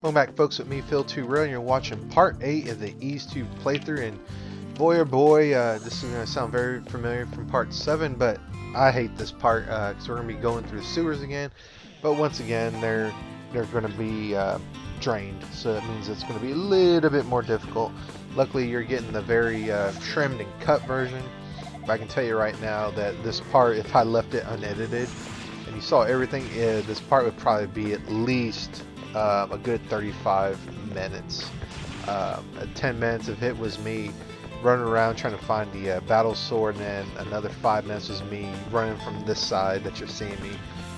Welcome back, folks, with me, Phil2Real, and you're watching part 8 of the EaseTube playthrough, and boy oh boy, this is going to sound very familiar from part 7, but I hate this part, because we're going to be going through the sewers again, but once again, they're going to be drained, so that means it's going to be a little bit more difficult. Luckily, you're getting the very trimmed and cut version, but I can tell you right now that this part, if I left it unedited, and you saw everything, this part would probably be at least a good 35 minutes. 10 minutes of it was me running around trying to find the battle sword, and then another 5 minutes was me running from this side that you're seeing me.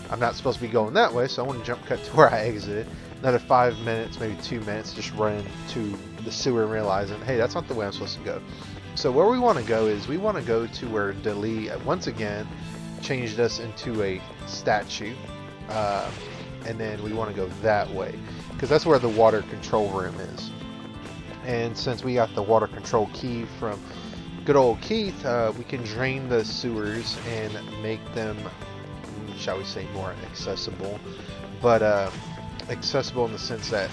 I'm not supposed to be going that way, so I want to jump cut to where I exited. Another 5 minutes, maybe 2 minutes, just running to the sewer and realizing, hey, that's not the way I'm supposed to go. So where we want to go is we want to go to where Dali once again changed us into a statue. And then we want to go that way because that's where the water control room is. And since we got the water control key from good old Keith, we can drain the sewers and make them, shall we say, more accessible. But accessible in the sense that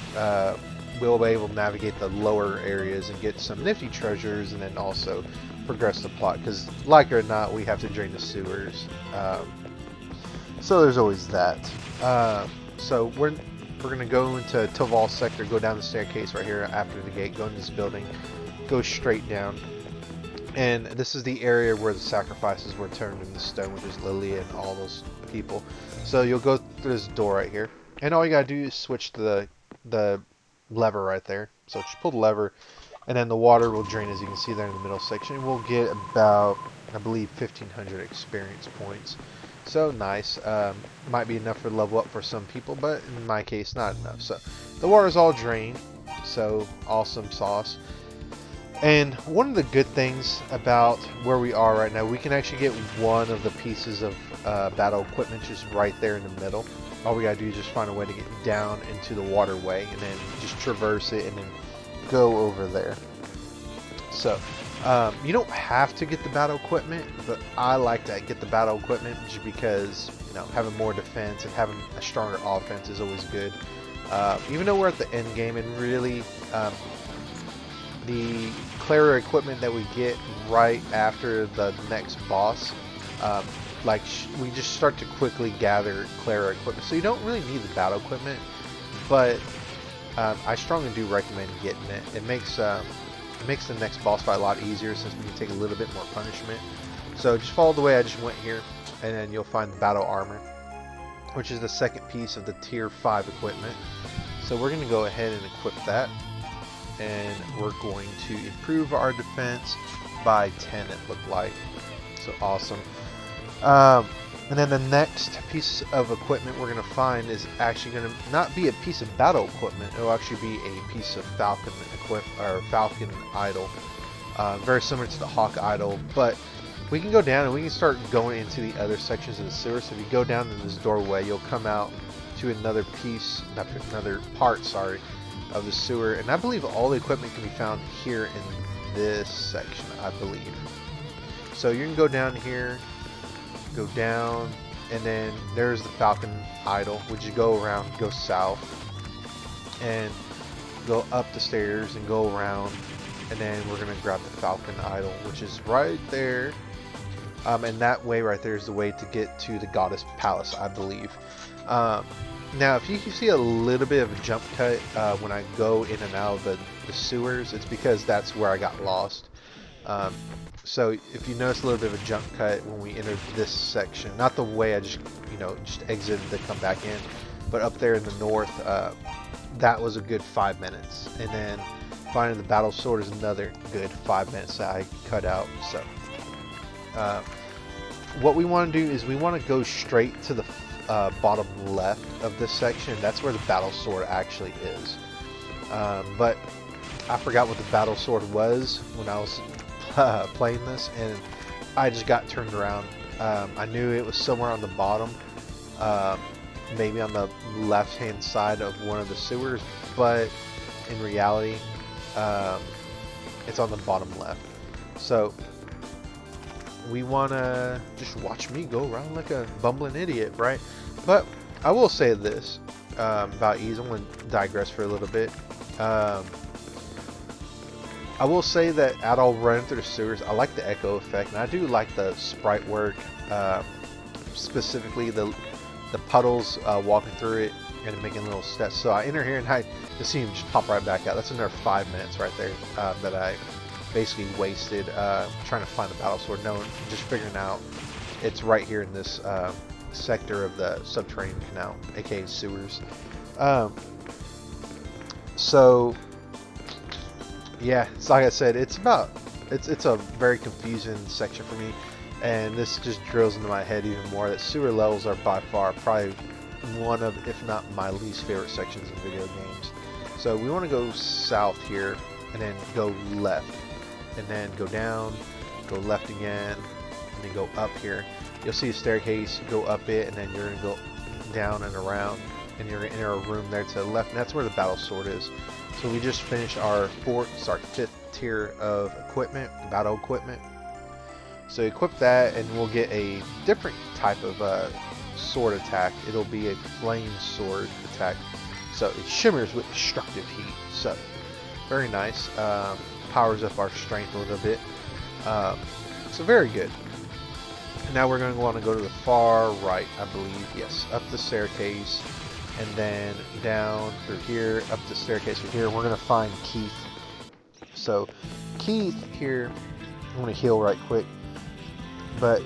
we'll be able to navigate the lower areas and get some nifty treasures, and then also progress the plot, because like it or not, we have to drain the sewers. So there's always that. So we're gonna go into Toval sector, go down the staircase right here after the gate, go into this building, go straight down, and this is the area where the sacrifices were turned into stone, which is Lilia and all those people. So you'll go through this door right here, and all you gotta do is switch the lever right there. So just pull the lever, and then the water will drain, as you can see there in the middle section. We'll get about, I believe, 1,500 experience points. So nice. Might be enough for level up for some people, but in my case, not enough. So the water's all drained. So awesome sauce. And one of the good things about where we are right now, we can actually get one of the pieces of battle equipment just right there in the middle. All we gotta do is just find a way to get down into the waterway and then just traverse it and then go over there. So you don't have to get the battle equipment, but I like to get the battle equipment just because, you know, having more defense and having a stronger offense is always good. Even though we're at the end game, and really the Clara equipment that we get right after the next boss, we just start to quickly gather Clara equipment, so you don't really need the battle equipment, but I strongly do recommend getting it. It makes the next boss fight a lot easier since we can take a little bit more punishment. So just follow the way I just went here, and then you'll find the battle armor, which is the second piece of the tier 5 equipment. So we're going to go ahead and equip that, and we're going to improve our defense by 10, it looked like. So awesome. And then the next piece of equipment we're going to find is actually going to not be a piece of battle equipment. It will actually be a piece of Falcon Falcon idol, very similar to the Hawk idol. But we can go down and we can start going into the other sections of the sewer. So if you go down in this doorway, you'll come out to another part, of the sewer. And I believe all the equipment can be found here in this section, I believe. So you can go down here, go down, and then there's the Falcon idol, which you go around, go south, and go up the stairs and go around, and then we're gonna grab the Falcon idol, which is right there. And that way right there is the way to get to the Goddess Palace, I believe. Now, if you see a little bit of a jump cut when I go in and out of the sewers, it's because that's where I got lost. So if you notice a little bit of a jump cut when we entered this section, not the way I just exited to come back in, but up there in the north, that was a good 5 minutes. And then finding the battle sword is another good 5 minutes that I cut out. So what we want to do is we want to go straight to the bottom left of this section. That's where the battle sword actually is. But I forgot what the battle sword was when I was playing this, and I just got turned around. I knew it was somewhere on the bottom, maybe on the left hand side of one of the sewers, but in reality it's on the bottom left. So we want to just watch me go around like a bumbling idiot, right? But I will say this, about Ys. I'm going to digress for a little bit. I will say that out all running through the sewers, I like the echo effect, and I do like the sprite work, specifically the puddles walking through it and making little steps. So I enter here and I just see him just pop right back out. That's another 5 minutes right there that I basically wasted trying to find the battle sword, just figuring out it's right here in this sector of the subterranean canal, aka sewers. So yeah, it's like I said, it's a very confusing section for me, and this just drills into my head even more that sewer levels are by far probably one of, if not my least favorite sections in video games. So we want to go south here, and then go left, and then go down, go left again, and then go up here. You'll see a staircase, go up it, and then you're going to go down and around, and you're going to enter a room there to the left, and that's where the battle sword is. So we just finished our 5th tier of equipment, battle equipment. So equip that, and we'll get a different type of sword attack. It'll be a flame sword attack. So it shimmers with destructive heat. So very nice. Powers up our strength a little bit. So very good. And now we're going to want to go to the far right, I believe. Yes, up the staircase. And then down through here, up the staircase through here, we're going to find Keith. So, Keith here, I'm going to heal right quick. But,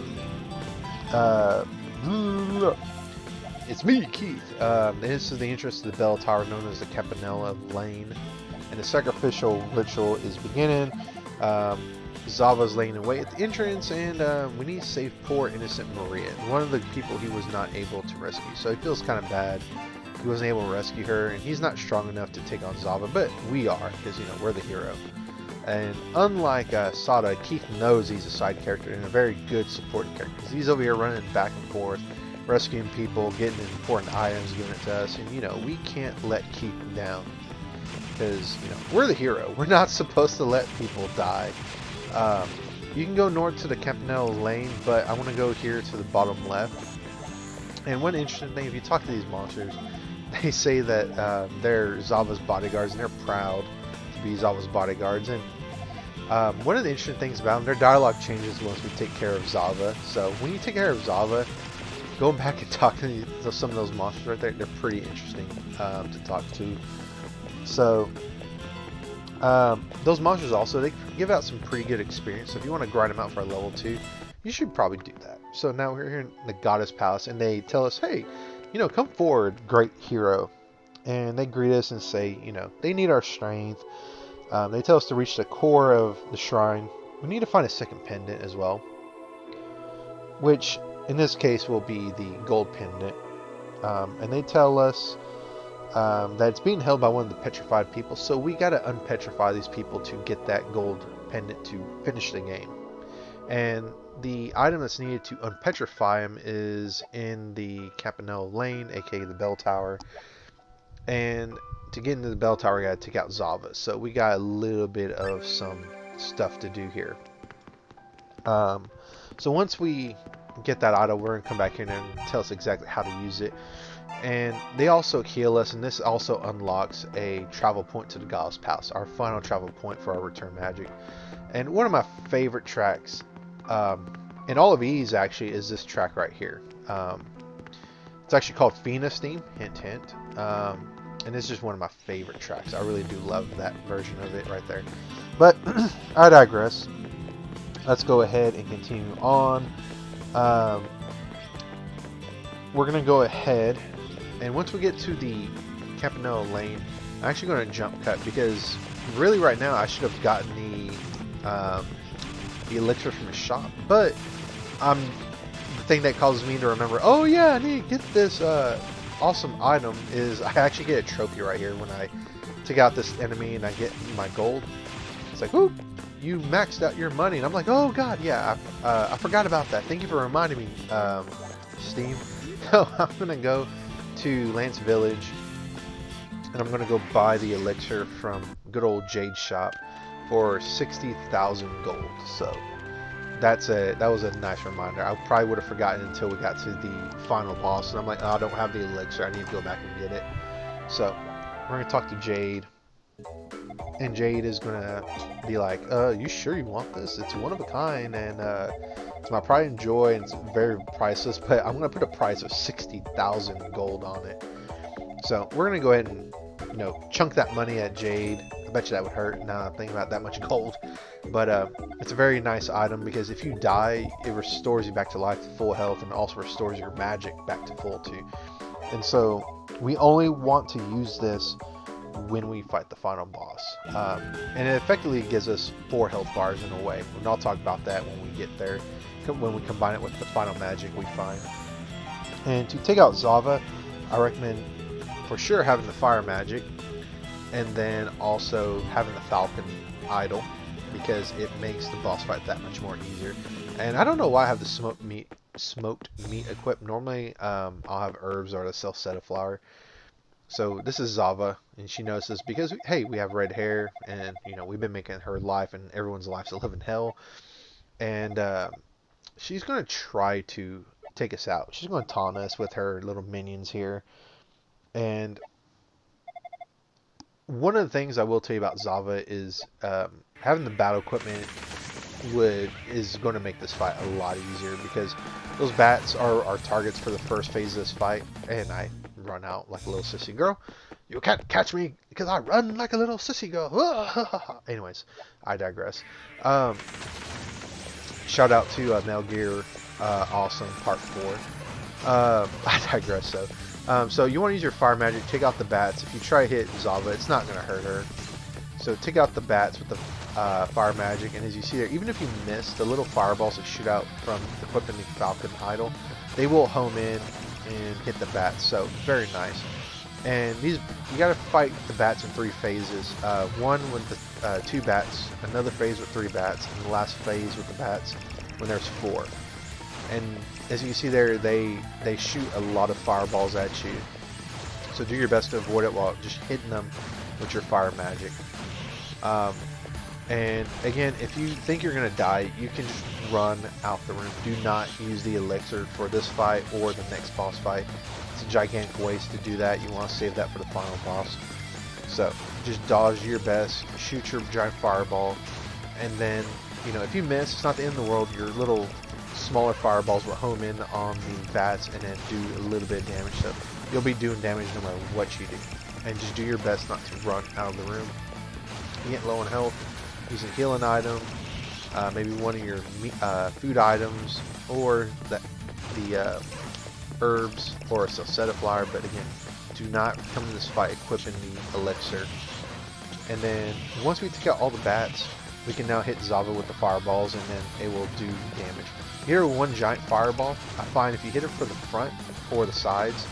it's me, Keith. This is the entrance to the bell tower known as the Campanella Lane. And the sacrificial ritual is beginning. Zava's laying in wait at the entrance, and we need to save poor innocent Maria, one of the people he was not able to rescue. So he feels kind of bad. He wasn't able to rescue her, and he's not strong enough to take on Zava, but we are, because, you know, we're the hero. And unlike Sada, Keith knows he's a side character and a very good supporting character, because he's over here running back and forth, rescuing people, getting important items, giving it to us, and, you know, we can't let Keith down, because, you know, we're the hero. We're not supposed to let people die. You can go north to the Campanella Lane, but I want to go here to the bottom left. And one interesting thing, if you talk to these monsters, they say that they're Zava's bodyguards, and they're proud to be Zava's bodyguards. And one of the interesting things about them, their dialogue changes once we take care of Zava. So when you take care of Zava, going back and talking to some of those monsters right there, they're pretty interesting to talk to. So those monsters also, they give out some pretty good experience. So if you want to grind them out for a level 2, you should probably do that. So now we're here in the Goddess Palace, and they tell us, hey, you know, come forward, great hero. And they greet us and say, you know, they need our strength. They tell us to reach the core of the shrine. We need to find a second pendant as well, which in this case will be the gold pendant. And they tell us that it's being held by one of the petrified people. So we got to unpetrify these people to get that gold pendant to finish the game. And the item that's needed to unpetrify him is in the Campanella Lane, aka the bell tower. And to get into the bell tower, we gotta take out Zava. So we got a little bit of some stuff to do here. So once we get that item, we're gonna come back here and tell us exactly how to use it. And they also heal us, and this also unlocks a travel point to the Goddess Palace, our final travel point for our return magic. And one of my favorite tracks in all of Ys actually is this track right here. It's actually called Phoenix Theme, hint hint, and it's just one of my favorite tracks. I really do love that version of it right there. But I digress. Let's go ahead and continue on. We're gonna go ahead, and once we get to the Campanella Lane, I'm actually going to jump cut, because really right now I should have gotten the elixir from the shop, but the thing that causes me to remember, oh yeah, I need to get this awesome item, is I actually get a trophy right here when I take out this enemy and I get my gold. It's like, ooh, you maxed out your money, and I'm like, oh god, yeah, I forgot about that. Thank you for reminding me, Steam. So I'm gonna go to Lance Village, and I'm gonna go buy the elixir from good old Jade Shop for 60,000 gold. So that was a nice reminder. I probably would have forgotten until we got to the final boss, and I'm like, oh, I don't have the elixir. I need to go back and get it. So we're gonna talk to Jade, and Jade is gonna be like, you sure you want this? It's one of a kind, and it's my pride and joy, and it's very priceless. But I'm gonna put a price of 60,000 gold on it. So we're gonna go ahead and, you know, chunk that money at Jade. I bet you that would hurt now I'm thinking about that much gold. But it's a very nice item because if you die, it restores you back to life to full health, and also restores your magic back to full too. And so we only want to use this when we fight the final boss. And it effectively gives us 4 health bars in a way. And I'll talk about that when we get there, when we combine it with the final magic we find. And to take out Zava, I recommend for sure having the fire magic, and then also having the Falcon idol, because it makes the boss fight that much more easier. And I don't know why I have the smoked meat equipped. Normally I'll have herbs or the Celceta flower. So this is Zava, and she knows this because, hey, we have red hair, and you know, we've been making her life and everyone's lives to live in hell. And she's gonna try to take us out. She's gonna taunt us with her little minions here. And one of the things I will tell you about Zava is having the battle equipment is going to make this fight a lot easier, because those bats are our targets for the first phase of this fight, and I run out like a little sissy girl. You can't catch me because I run like a little sissy girl. Anyways, I digress. Shout out to Metal Gear Awesome Part 4. I digress though. So you want to use your fire magic, take out the bats. If you try to hit Zava, it's not going to hurt her. So take out the bats with the fire magic, and as you see there, even if you miss, the little fireballs that shoot out from equipping the Falcon idol, they will home in and hit the bats. So very nice. And these, you got to fight the bats in 3 phases. One with the 2 bats, another phase with 3 bats, and the last phase with the bats when there's 4. And as you see there, they shoot a lot of fireballs at you. So do your best to avoid it while just hitting them with your fire magic. And again, if you think you're going to die, you can just run out the room. Do not use the elixir for this fight or the next boss fight. It's a gigantic waste to do that. You want to save that for the final boss. So just dodge your best, shoot your giant fireball, and then, you know, if you miss, it's not the end of the world. Your little smaller fireballs will home in on the bats and then do a little bit of damage. So you'll be doing damage no matter what you do. And just do your best not to run out of the room. You get low on health, use a healing item, maybe one of your food items, or the herbs, or a Celceta flower. But again, do not come to this fight equipping the elixir. And then once we take out all the bats, we can now hit Zava with the fireballs, and then it will do damage. Here, one giant fireball, I find if you hit it from the front or the sides,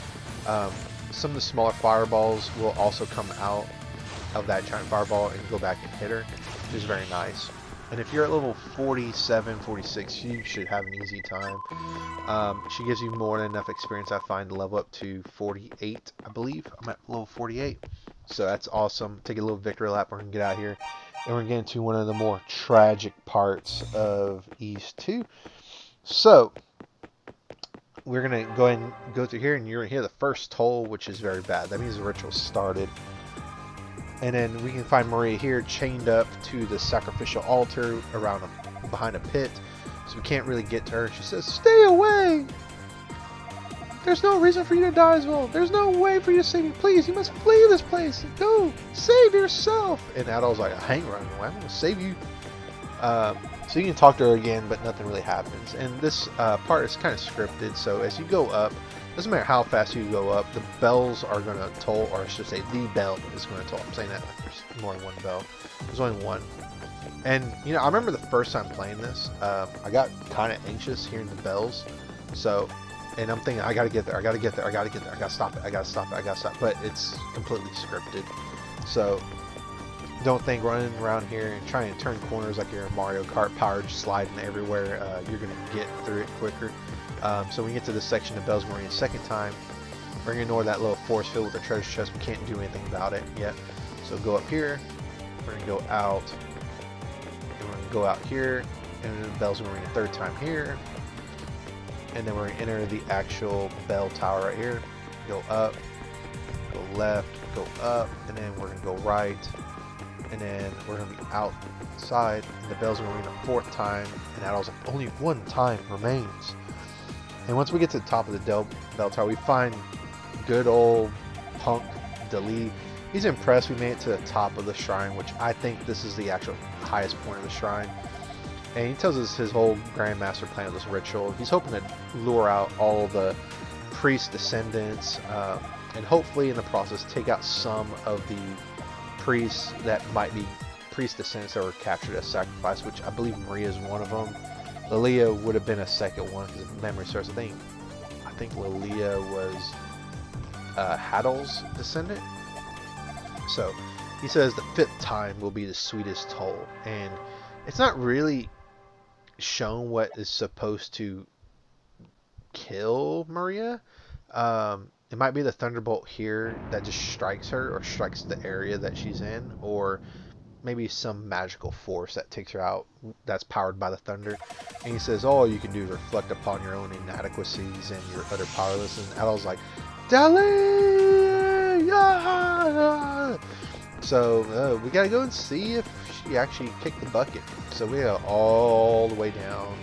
some of the smaller fireballs will also come out of that giant fireball and go back and hit her, which is very nice. And if you're at level 47, 46, you should have an easy time. She gives you more than enough experience, I find, to level up to 48, I believe. I'm at level 48. So that's awesome. Take a little victory lap. We're going to get out of here. And we're getting to one of the more tragic parts of Ys 2. So we're going to go ahead and go through here, and you're going to hear the first toll, which is very bad. That means the ritual started. And then we can find Maria here chained up to the sacrificial altar behind a pit. So we can't really get to her. She says, "Stay away! There's no reason for you to die as well. There's no way for you to save me. Please, you must flee this place. Go, save yourself." And Adol's like, "I ain't running away. I'm going to save you." So you can talk to her again, but nothing really happens. And this part is kind of scripted. So as you go up, doesn't matter how fast you go up, the bells are going to toll, or I should say the bell is going to toll. I'm saying that like there's more than one bell. There's only one. And, you know, I remember the first time playing this, I got kind of anxious hearing the bells. So, and I'm thinking, I got to get there, I got to get there, I got to get there, I got to stop it, I got to stop it, I got to stop it. But it's completely scripted. So, don't think running around here and trying to turn corners like you're in Mario Kart, power just sliding everywhere, you're going to get through it quicker. So when we get to this section of Bells Maria second time, we're going to ignore that little force field with the treasure chest. We can't do anything about it yet. So go up here, we're going to go out, and we're going to go out here, and then the bell's going to ring a third time here. And then we're going to enter the actual bell tower right here. Go up, go left, go up, and then we're going to go right. And then we're going to be outside, and the bell's going to ring a fourth time, and that also only one time remains. And once we get to the top of the bell tower, we find good old punk Dali. He's impressed we made it to the top of the shrine, which I think this is the actual highest point of the shrine. And he tells us his whole Grandmaster plan of this ritual. He's hoping to lure out all the priest descendants, and hopefully in the process take out some of the priests that might be priest descendants that were captured as sacrifice, which I believe Maria is one of them. Lilia would have been a second one, because if memory serves. I think Lilia was Hadal's descendant. So he says the fifth time will be the sweetest toll, and it's not really shown what is supposed to kill Maria. It might be the thunderbolt here that just strikes her, or strikes the area that she's in, or maybe some magical force that takes her out that's powered by the thunder. And he says all you can do is reflect upon your own inadequacies and your utter powerlessness. And Adol's like, Dali! Yeah! So we gotta go and see if she actually kicked the bucket. So we go all the way down.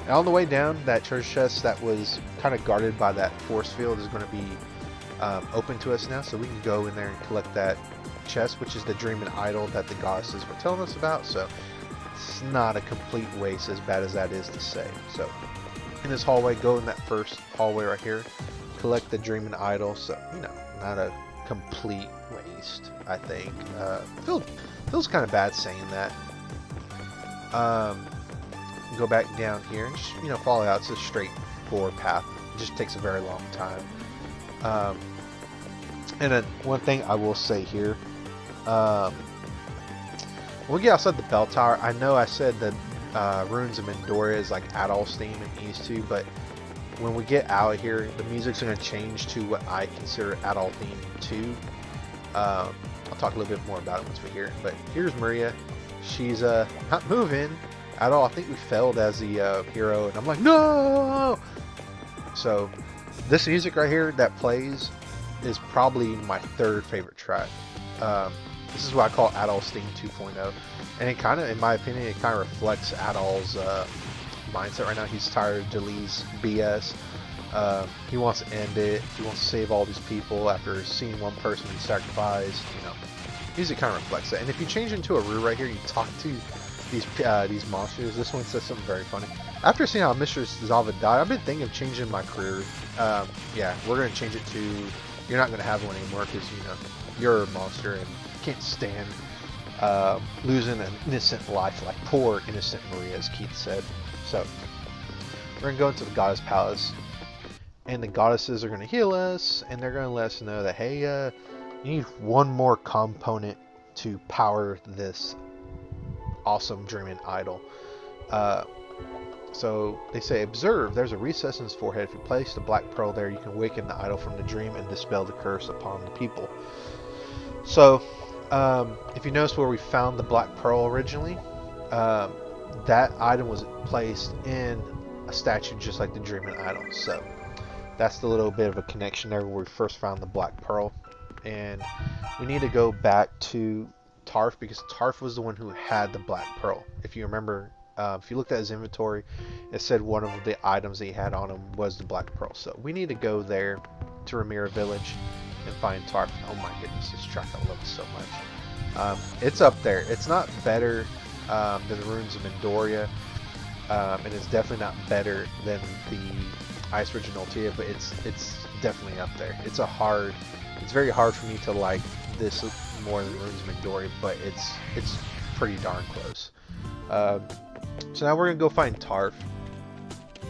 And on the way down, that treasure chest that was kind of guarded by that force field is going to be open to us now. So we can go in there and collect that chest, which is the Dreaming Idol that the goddesses were telling us about. So it's not a complete waste, as bad as that is to say. So in this hallway, go in that first hallway right here, collect the Dreaming Idol. So, you know, not a complete waste, I think. Feels kind of bad saying that. Go back down here and just, you know, follow out. It's a straightforward path. It just takes a very long time. And then one thing I will say here, when we get outside the bell tower, I know I said that Ruins of Mendoria is like Adol's theme in Ys 2, but when we get out here, the music's going to change to what I consider Adol theme 2. I'll talk a little bit more about it once we hear it. But here's Maria. She's not moving at all. I think we failed as the hero, and I'm like, no! So this music right here that plays is probably my third favorite track. This is what I call Adol's theme 2.0, and it kind of, in my opinion, it kind of reflects Adol's mindset right now. He's tired of Dali's BS. He wants to end it. He wants to save all these people after seeing one person be sacrificed. You know, music kind of reflects that. And if you change into a Rue right here, you talk to these monsters. This one says something very funny. After seeing how Mistress Zava died, I've been thinking of changing my career. Yeah, we're gonna change it to you're not gonna have one anymore because you know you're a monster and can't stand losing an innocent life like poor innocent Maria, as Keith said. So we're gonna go into the Goddess Palace, and the goddesses are gonna heal us, and they're gonna let us know that hey, you need one more component to power this awesome Dreaming Idol. So they say, observe, there's a recess in his forehead. If you place the black pearl there, you can awaken the idol from the dream and dispel the curse upon the people. So if you notice where we found the black pearl originally, that item was placed in a statue just like the Dreaming Idol. So that's the little bit of a connection there where we first found the black pearl. And we need to go back to Tarf, because Tarf was the one who had the black pearl. If you remember, if you looked at his inventory, it said one of the items that he had on him was the black pearl. So we need to go there to Ramira Village and find Tarf. Oh my goodness, this track, I love it so much. It's up there. It's not better than the Ruins of Mendoria, and it's definitely not better than the Ice Ridge and Altea, but it's definitely up there. It's very hard for me to like this more than Ruins of Mendoria, but it's pretty darn close. So now we're gonna go find Tarf,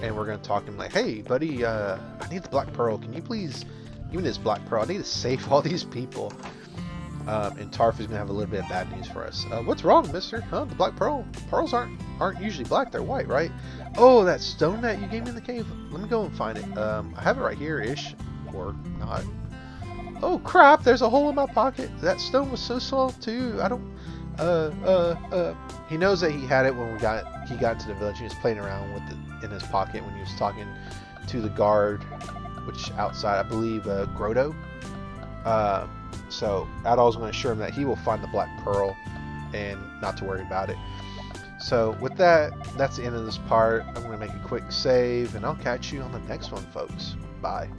and we're gonna talk to him like, hey buddy, I need the black pearl, can you please give me this black pearl? I need to save all these people. And Tarf is gonna have a little bit of bad news for us. What's wrong, mister? Huh? The black pearl? Pearls aren't usually black, they're white, right? Oh, that stone that you gave me in the cave? Let me go and find it. I have it right here-ish, or not. Oh crap, there's a hole in my pocket. That stone was so soft too. I don't, he knows that he had it when we got he got to the village, he was playing around with it in his pocket when he was talking to the guard, which outside, I believe, Grotto. So Adol's going to assure him that he will find the Black Pearl and not to worry about it. So with that, that's the end of this part. I'm going to make a quick save, and I'll catch you on the next one, folks. Bye.